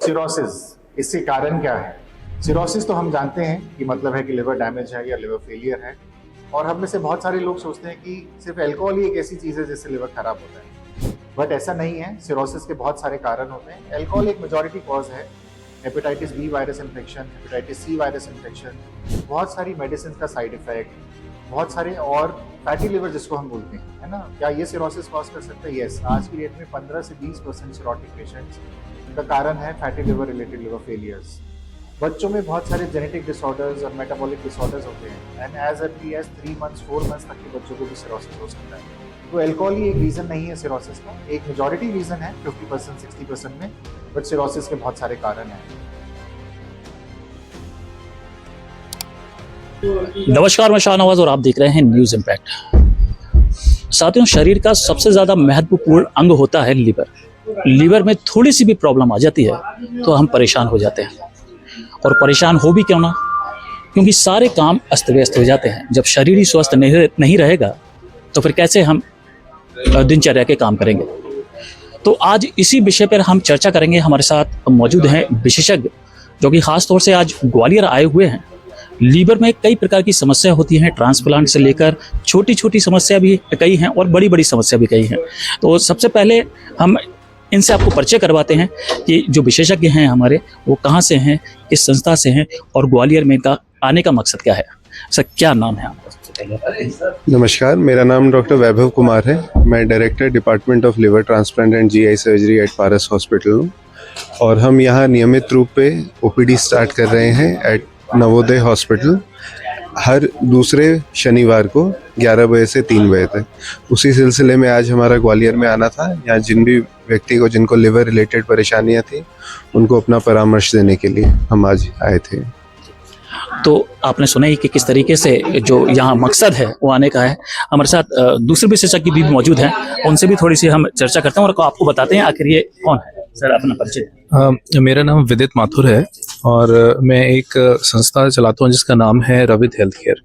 Cirrhosis, इसके कारण क्या है? सिरोसिस तो हम जानते हैं कि मतलब है कि लिवर डैमेज है या लिवर फेलियर है, और हम में से बहुत सारे लोग सोचते हैं कि सिर्फ अल्कोहल ही एक ऐसी चीज है जिससे लिवर खराब होता है, बट ऐसा नहीं है। सिरोसिस के बहुत सारे कारण होते हैं। अल्कोहल एक मेजॉरिटी कॉज है। Hepatitis B virus infection, hepatitis C virus infection, बहुत सारी मेडिसिन का साइड इफेक्ट, बहुत सारे और फैटी लिवर जिसको हम बोलते हैं, है ना, क्या ये सिरोसिस कॉज कर सकता है? यस। आज की डेट में 15 से 20% सिरोटिक पेशेंट्स का कारण है fatty liver related liver failures. बच्चों में बहुत सारे जेनेटिक डिसऑर्डर्स और मेटाबॉलिक डिसऑर्डर्स होते हैं, and as early age 3 months 4 months तक के बच्चों को भी सिरोसिस हो सकता है। तो अल्कोहल ही एक रीजन नहीं है सिरोसिस का, एक मेजॉरिटी रीजन है 50% 60% में, बट सिरोसिस के बहुत सारे कारण हैं। नमस्कार, मैं शाहनवाज और आप देख रहे हैं न्यूज़ इम्पैक्ट। साथियों, शरीर का सबसे ज़्यादा महत्वपूर्ण अंग होता है लिवर। लिवर में थोड़ी सी भी प्रॉब्लम आ जाती है तो हम परेशान हो जाते हैं, और परेशान हो भी क्यों ना, क्योंकि सारे काम अस्त व्यस्त हो जाते हैं। जब शरीर ही स्वस्थ नहीं रहेगा तो फिर कैसे हम दिनचर्या के काम करेंगे। तो आज इसी विषय पर हम चर्चा करेंगे। हमारे साथ मौजूद हैं विशेषज्ञ, जो कि खास तौर से आज ग्वालियर आए हुए हैं। लीवर में कई प्रकार की समस्या होती हैं, ट्रांसप्लांट से लेकर छोटी छोटी समस्या भी कई हैं और बड़ी बड़ी समस्या भी कई हैं। तो सबसे पहले हम इनसे आपको परिचय करवाते हैं कि जो विशेषज्ञ हैं हमारे, वो कहाँ से हैं, किस संस्था से हैं, और ग्वालियर में इनका आने का मकसद क्या है। सर, क्या नाम है आपका? नमस्कार, मेरा नाम डॉक्टर वैभव कुमार है। मैं director department of liver transplant and GI surgery eight Paras hospital हूँ, और हम यहाँ नियमित रूप पे ओपीडी स्टार्ट कर रहे हैं एट नवोदय हॉस्पिटल हर दूसरे शनिवार को 11 बजे से 3 बजे तक। उसी सिलसिले में आज हमारा ग्वालियर में आना था। यहाँ जिन भी व्यक्ति को जिनको लिवर रिलेटेड परेशानियाँ थी, उनको अपना परामर्श देने के लिए हम आज आए थे। तो आपने सुना ही कि किस तरीके से जो यहाँ मकसद है वो आने का है। हमारे साथ दूसरे विशेषज्ञ भी मौजूद हैं, उनसे भी थोड़ी सी हम चर्चा करते हैं और आपको बताते हैं आखिर ये कौन है। सर, अपना परिचय। मेरा नाम विदित माथुर है और मैं एक संस्था चलाता हूँ जिसका नाम है रवित हेल्थ केयर।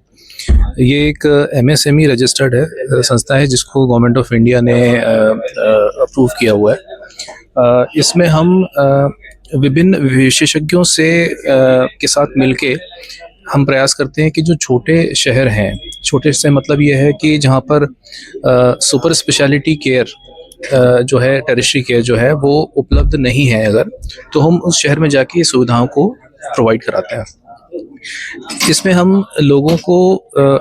ये एक MSME रजिस्टर्ड है संस्था है, जिसको गवर्नमेंट ऑफ इंडिया ने अप्रूव किया हुआ है। इसमें हम विभिन्न विशेषज्ञों से के साथ मिलके हम प्रयास करते हैं कि जो छोटे शहर हैं, छोटे से मतलब ये है कि जहाँ पर सुपर स्पेशलिटी केयर जो है, टेरिटरी केयर जो है, वो उपलब्ध नहीं है अगर, तो हम उस शहर में जाके सुविधाओं को प्रोवाइड कराते हैं। इसमें हम लोगों को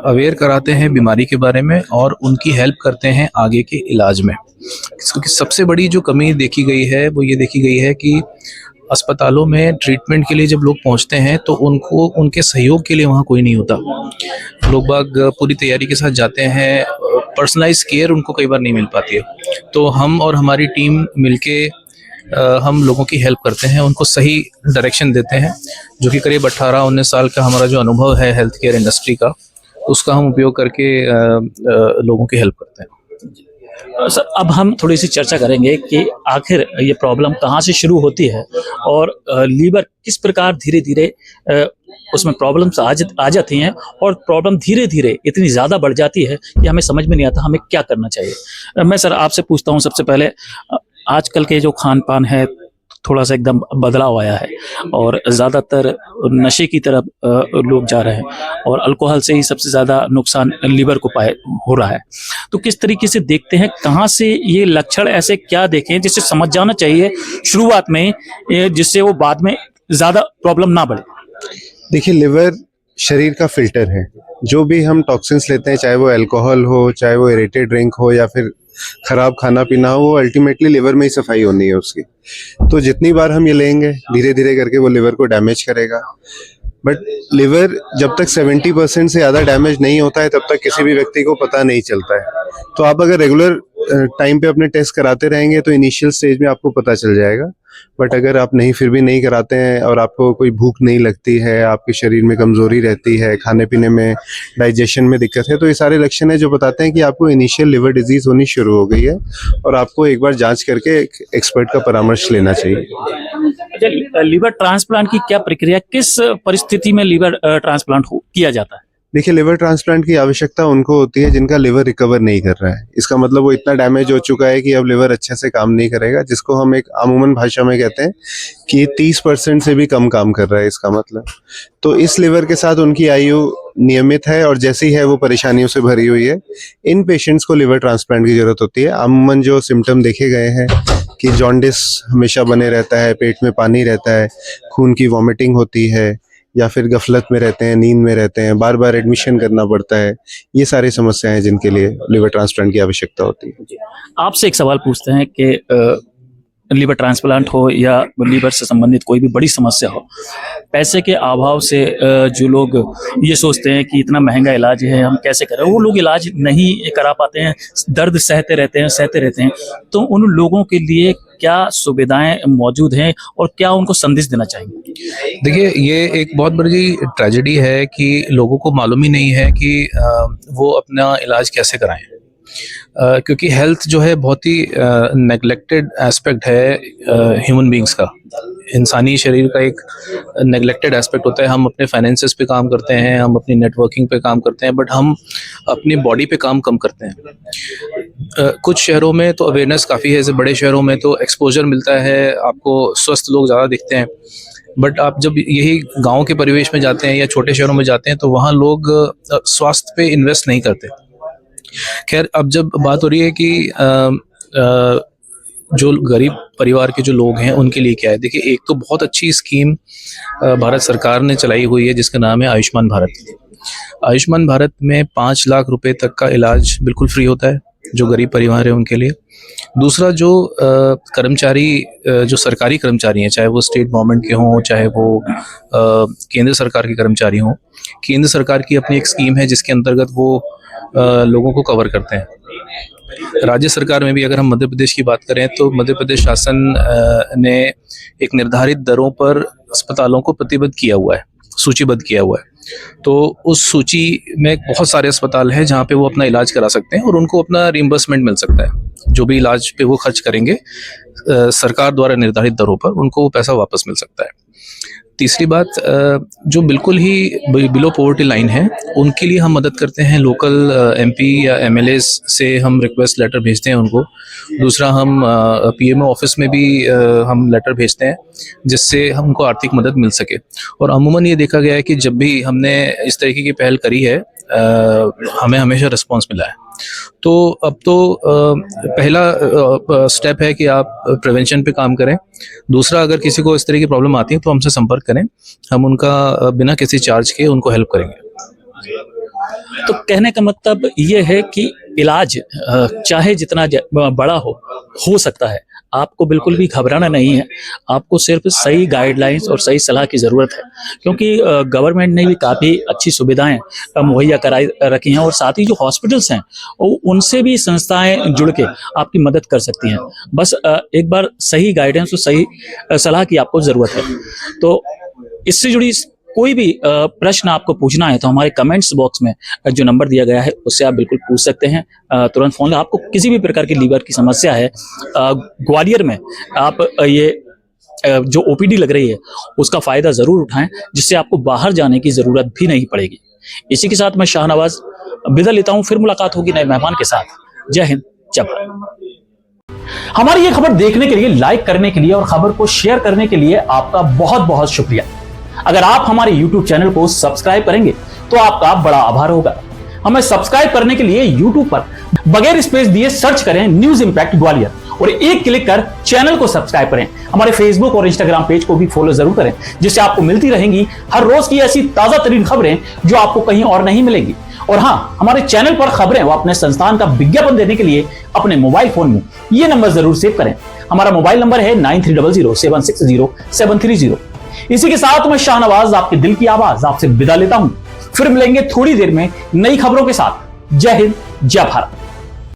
अवेयर कराते हैं बीमारी के बारे में और उनकी हेल्प करते हैं आगे के इलाज में। क्योंकि सबसे बड़ी जो कमी देखी गई है वो ये देखी गई है कि अस्पतालों में ट्रीटमेंट के लिए जब लोग पहुंचते हैं तो उनको उनके सहयोग के लिए वहाँ कोई नहीं होता। लोग बाग पूरी तैयारी के साथ जाते हैं, पर्सनलाइज केयर उनको कई बार नहीं मिल पाती है। तो हम और हमारी टीम मिलके हम लोगों की हेल्प करते हैं, उनको सही डायरेक्शन देते हैं, जो कि करीब 18-19 साल का हमारा जो अनुभव है हेल्थ केयर इंडस्ट्री का, उसका हम उपयोग करके लोगों की हेल्प करते हैं। सर, अब हम थोड़ी सी चर्चा करेंगे कि आखिर ये प्रॉब्लम कहाँ से शुरू होती है और लीवर किस प्रकार धीरे धीरे उसमें प्रॉब्लम्स आ जाती हैं, और प्रॉब्लम धीरे धीरे इतनी ज़्यादा बढ़ जाती है कि हमें समझ में नहीं आता हमें क्या करना चाहिए। मैं सर आपसे पूछता हूँ सबसे पहले, आजकल के जो खान पान है थोड़ा सा एकदम बदलाव आया है और ज़्यादातर नशे की तरफ लोग जा रहे हैं, और अल्कोहल से ही सबसे ज़्यादा नुकसान लिवर को हो रहा है। तो किस तरीके से देखते हैं, कहाँ से ये लक्षण ऐसे क्या देखें जिससे समझ जाना चाहिए शुरुआत में, जिससे वो बाद में ज़्यादा प्रॉब्लम ना बढ़े? देखिए, लिवर शरीर का फिल्टर है। जो भी हम टॉक्सिन्स लेते हैं, चाहे वो अल्कोहल हो, चाहे वो इरिटेड ड्रिंक हो, या फिर खराब खाना पीना हो, वो अल्टीमेटली लिवर में ही सफाई होनी है उसकी। तो जितनी बार हम ये लेंगे, धीरे धीरे करके वो लिवर को डैमेज करेगा। बट लिवर जब तक 70% से ज़्यादा डैमेज नहीं होता है, तब तक किसी भी व्यक्ति को पता नहीं चलता है। तो आप अगर रेगुलर टाइम पे अपने टेस्ट कराते रहेंगे तो इनिशियल स्टेज में आपको पता चल जाएगा। बट अगर आप फिर भी नहीं कराते हैं और आपको कोई भूख नहीं लगती है, आपके शरीर में कमजोरी रहती है, खाने पीने में, डाइजेशन में दिक्कत है, तो ये सारे लक्षण है जो बताते हैं कि आपको इनिशियल लिवर डिजीज होनी शुरू हो गई है, और आपको एक बार जांच करके एक एक्सपर्ट का परामर्श लेना चाहिए। अच्छा, लिवर ट्रांसप्लांट की क्या प्रक्रिया, किस परिस्थिति में लिवर ट्रांसप्लांट किया जाता है? देखिए, लिवर ट्रांसप्लांट की आवश्यकता उनको होती है जिनका लिवर रिकवर नहीं कर रहा है। इसका मतलब वो इतना डैमेज हो चुका है कि अब लिवर अच्छे से काम नहीं करेगा, जिसको हम एक अमूमन भाषा में कहते हैं कि 30% से भी कम काम कर रहा है इसका मतलब। तो इस लिवर के साथ उनकी आयु नियमित है और जैसी है वो परेशानियों से भरी हुई है। इन पेशेंट्स को लिवर ट्रांसप्लांट की जरूरत होती है। अमूमन जो सिम्टम देखे गए हैं कि जॉन्डिस हमेशा बने रहता है, पेट में पानी रहता है, खून की वॉमिटिंग होती है, या फिर गफलत में रहते हैं, नींद में रहते हैं, बार बार एडमिशन करना पड़ता है, ये सारी समस्याएं हैं जिनके लिए लिवर ट्रांसप्लांट की आवश्यकता होती है। आपसे एक सवाल पूछते हैं कि लीवर ट्रांसप्लांट हो या लीवर से संबंधित कोई भी बड़ी समस्या हो, पैसे के अभाव से जो लोग ये सोचते हैं कि इतना महंगा इलाज है, हम कैसे करें, वो लोग इलाज नहीं करा पाते हैं, दर्द सहते रहते हैं। तो उन लोगों के लिए क्या सुविधाएं मौजूद हैं और क्या उनको संदेश देना चाहेंगे? देखिए, ये एक बहुत बड़ी ट्रेजेडी है कि लोगों को मालूम ही नहीं है कि वो अपना इलाज कैसे कराएं, क्योंकि हेल्थ जो है बहुत ही नेग्लेक्टेड एस्पेक्ट है ह्यूमन बींग्स का। इंसानी शरीर का एक नेग्लेक्टेड एस्पेक्ट होता है। हम अपने फाइनेंसेस पे काम करते हैं, हम अपनी नेटवर्किंग पे काम करते हैं, बट हम अपनी बॉडी पे काम कम करते हैं। कुछ शहरों में तो अवेयरनेस काफ़ी है, जैसे बड़े शहरों में तो एक्सपोजर मिलता है, आपको स्वस्थ लोग ज़्यादा दिखते हैं। बट आप जब यही गांव के परिवेश में जाते हैं या छोटे शहरों में जाते हैं तो वहाँ लोग स्वास्थ्य पे इन्वेस्ट नहीं करते। खैर, अब जब बात हो रही है कि जो गरीब परिवार के जो लोग हैं उनके लिए क्या है, देखिए, एक तो बहुत अच्छी स्कीम भारत सरकार ने चलाई हुई है जिसका नाम है आयुष्मान भारत। आयुष्मान भारत में 5 लाख रुपए तक का इलाज बिल्कुल फ्री होता है जो गरीब परिवार है उनके लिए। दूसरा, जो कर्मचारी, जो सरकारी कर्मचारी हैं, चाहे वो स्टेट गवर्नमेंट के हों, चाहे वो केंद्र सरकार के कर्मचारी हों, केंद्र सरकार की अपनी एक स्कीम है जिसके अंतर्गत वो लोगों को कवर करते हैं। राज्य सरकार में भी अगर हम मध्य प्रदेश की बात करें तो मध्य प्रदेश शासन ने एक निर्धारित दरों पर अस्पतालों को प्रतिबद्ध किया हुआ है, सूचीबद्ध किया हुआ है। तो उस सूची में बहुत सारे अस्पताल हैं जहाँ पे वो अपना इलाज करा सकते हैं और उनको अपना रिइंबर्समेंट मिल सकता है। जो भी इलाज पे वो खर्च करेंगे सरकार द्वारा निर्धारित दरों पर, उनको वो पैसा वापस मिल सकता है। तीसरी बात, जो बिल्कुल ही बिलो पॉवर्टी लाइन है उनके लिए हम मदद करते हैं। लोकल एमपी या एमएलएस से हम रिक्वेस्ट लेटर भेजते हैं उनको। दूसरा, हम पीएमओ ऑफिस में भी हम लेटर भेजते हैं जिससे हमको आर्थिक मदद मिल सके। और अमूमन ये देखा गया है कि जब भी हमने इस तरीके की पहल करी है हमें हमेशा रिस्पॉन्स मिला है। तो अब तो पहला स्टेप है कि आप प्रिवेंशन पे काम करें। दूसरा, अगर किसी को इस तरह की प्रॉब्लम आती है तो हमसे संपर्क करें, हम उनका बिना किसी चार्ज के उनको हेल्प करेंगे। तो कहने का मतलब ये है कि इलाज चाहे जितना बड़ा हो सकता है, आपको बिल्कुल भी घबराना नहीं है। आपको सिर्फ सही गाइडलाइंस और सही सलाह की ज़रूरत है, क्योंकि गवर्नमेंट ने भी काफ़ी अच्छी सुविधाएं मुहैया कराई रखी हैं और साथ ही जो हॉस्पिटल्स हैं उनसे भी संस्थाएं जुड़ के आपकी मदद कर सकती हैं। बस एक बार सही गाइडेंस और सही सलाह की आपको ज़रूरत है। तो इससे जुड़ी कोई भी प्रश्न आपको पूछना है तो हमारे कमेंट्स बॉक्स में जो नंबर दिया गया है उससे आप बिल्कुल पूछ सकते हैं। तुरंत फोन, आपको किसी भी प्रकार की लीवर की समस्या है, ग्वालियर में आप ये जो ओपीडी लग रही है उसका फायदा जरूर उठाएं, जिससे आपको बाहर जाने की जरूरत भी नहीं पड़ेगी। इसी के साथ मैं शाहनवाज विदा लेता हूं, फिर मुलाकात होगी नए मेहमान के साथ। जय हिंद, जय भारत। हमारी ये खबर देखने के लिए, लाइक करने के लिए और खबर को शेयर करने के लिए आपका बहुत बहुत शुक्रिया। अगर आप हमारे YouTube चैनल को सब्सक्राइब करेंगे तो आपका बड़ा आभार होगा। हमें सब्सक्राइब करने के लिए YouTube पर बगैर स्पेस दिए सर्च करें न्यूज इंपैक्ट ग्वालियर और एक क्लिक कर चैनल को सब्सक्राइब करें। हमारे फेसबुक और इंस्टाग्राम पेज को भी फॉलो जरूर करें, जिससे आपको मिलती रहेंगी हर रोज की ऐसी ताजा तरीन खबरें जो आपको कहीं और नहीं मिलेंगी। और हाँ, हमारे चैनल पर खबरें व अपने संस्थान का विज्ञापन देने के लिए अपने मोबाइल फोन में ये नंबर जरूर सेव करें। हमारा मोबाइल नंबर है 9300760730। इसी के साथ मैं शाहनवाज, आपके दिल की आवाज, आपसे विदा लेता हूं। फिर मिलेंगे थोड़ी देर में नई खबरों के साथ। जय हिंद, जय भारत।